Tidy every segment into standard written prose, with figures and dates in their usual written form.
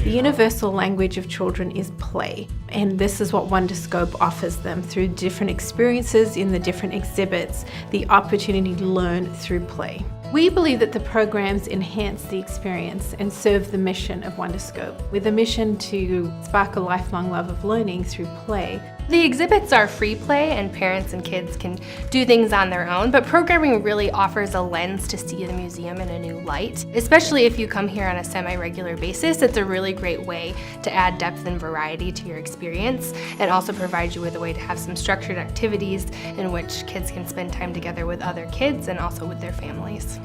The universal language of children is play, and this is what Wonderscope offers them through different experiences in the different exhibits, the opportunity to learn through play. We believe that the programs enhance the experience and serve the mission of Wonderscope, with a mission to spark a lifelong love of learning through play. The exhibits are free play and parents and kids can do things on their own, but programming really offers a lens to see the museum in a new light. Especially if you come here on a semi-regular basis, it's a really great way to add depth and variety to your experience and also provide you with a way to have some structured activities in which kids can spend time together with other kids and also with their families.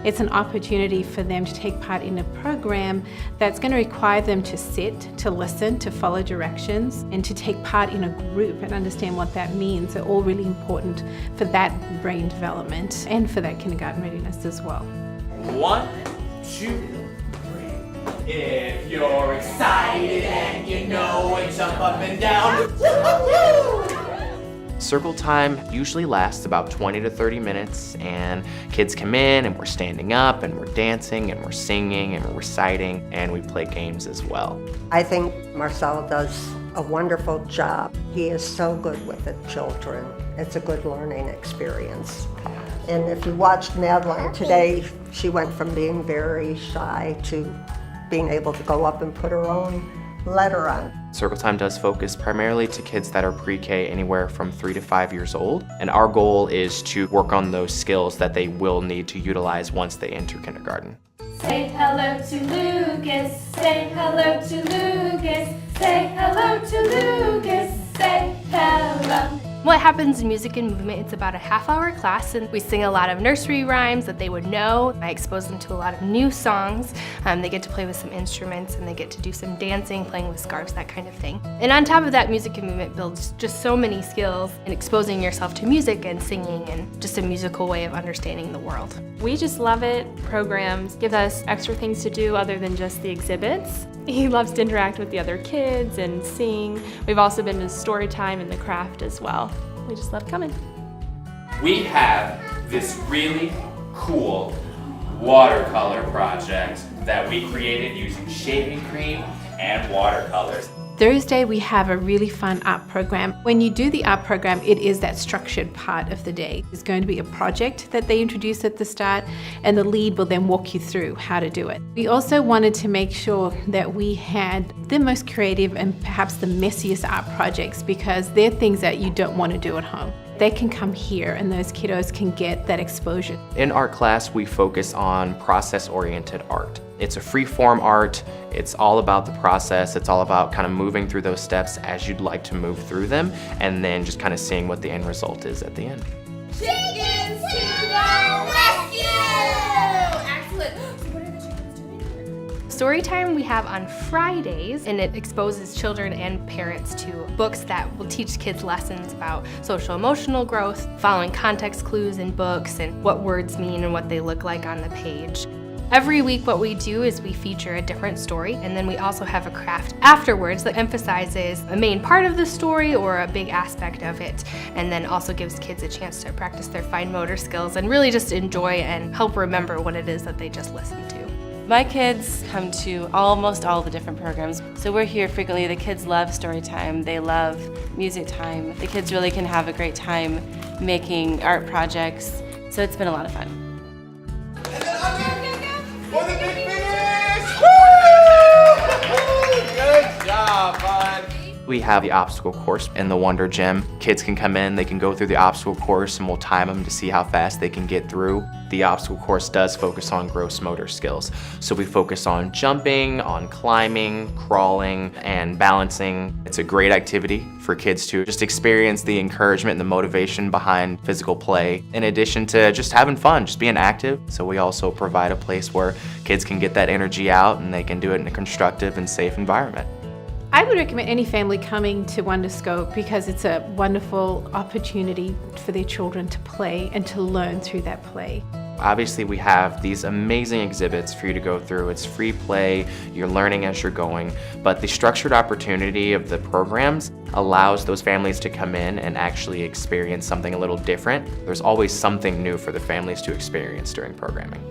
It's an opportunity for them to take part in a program that's going to require them to sit, to listen, to follow directions, and to take part in a group and understand what that means. They're all really important for that brain development and for that kindergarten readiness as well. 1, 2, 3. If you're excited and you know it, jump up and down. Circle time usually lasts about 20 to 30 minutes, and kids come in and we're standing up and we're dancing and we're singing and we're reciting, and we play games as well. I think Marcel does a wonderful job. He is so good with the children. It's a good learning experience. And if you watched Madeline today, she went from being very shy to being able to go up and put her own letter on. Circle Time does focus primarily to kids that are pre-K anywhere from 3 to 5 years old, and our goal is to work on those skills that they will need to utilize once they enter kindergarten. Say hello to Lucas, say hello to Lucas, say hello to Lucas, say hello. What happens in Music and Movement, it's about a half-hour class, and we sing a lot of nursery rhymes that they would know. I expose them to a lot of new songs. They get to play with some instruments, and they get to do some dancing, playing with scarves, that kind of thing. And on top of that, Music and Movement builds just so many skills in exposing yourself to music and singing and just a musical way of understanding the world. We just love it. Programs give us extra things to do other than just the exhibits. He loves to interact with the other kids and sing. We've also been to Storytime and the craft as well. We just love coming. We have this really cool watercolor project that we created using shaving cream and watercolors. Thursday, we have a really fun art program. When you do the art program, it is that structured part of the day. There's going to be a project that they introduce at the start, and the lead will then walk you through how to do it. We also wanted to make sure that we had the most creative and perhaps the messiest art projects, because they're things that you don't want to do at home. They can come here and those kiddos can get that exposure. In art class, we focus on process-oriented art. It's a free-form art. It's all about the process. It's all about kind of moving through those steps as you'd like to move through them, and then just kind of seeing what the end result is at the end. Chickens to the rescue! Excellent. So what are the chickens doing? Storytime we have on Fridays, and it exposes children and parents to books that will teach kids lessons about social emotional growth, following context clues in books, and what words mean and what they look like on the page. Every week what we do is we feature a different story, and then we also have a craft afterwards that emphasizes a main part of the story or a big aspect of it, and then also gives kids a chance to practice their fine motor skills and really just enjoy and help remember what it is that they just listened to. My kids come to almost all the different programs, so we're here frequently. The kids love Storytime, they love music time. The kids really can have a great time making art projects, so it's been a lot of fun. For the big finish! Woo! Good job, bud. We have the obstacle course in the Wonder Gym. Kids can come in, they can go through the obstacle course, and we'll time them to see how fast they can get through. The obstacle course does focus on gross motor skills. So we focus on jumping, on climbing, crawling, and balancing. It's a great activity for kids to just experience the encouragement and the motivation behind physical play, in addition to just having fun, just being active. So we also provide a place where kids can get that energy out and they can do it in a constructive and safe environment. I would recommend any family coming to Wonderscope because it's a wonderful opportunity for their children to play and to learn through that play. Obviously, we have these amazing exhibits for you to go through. It's free play, you're learning as you're going, but the structured opportunity of the programs allows those families to come in and actually experience something a little different. There's always something new for the families to experience during programming.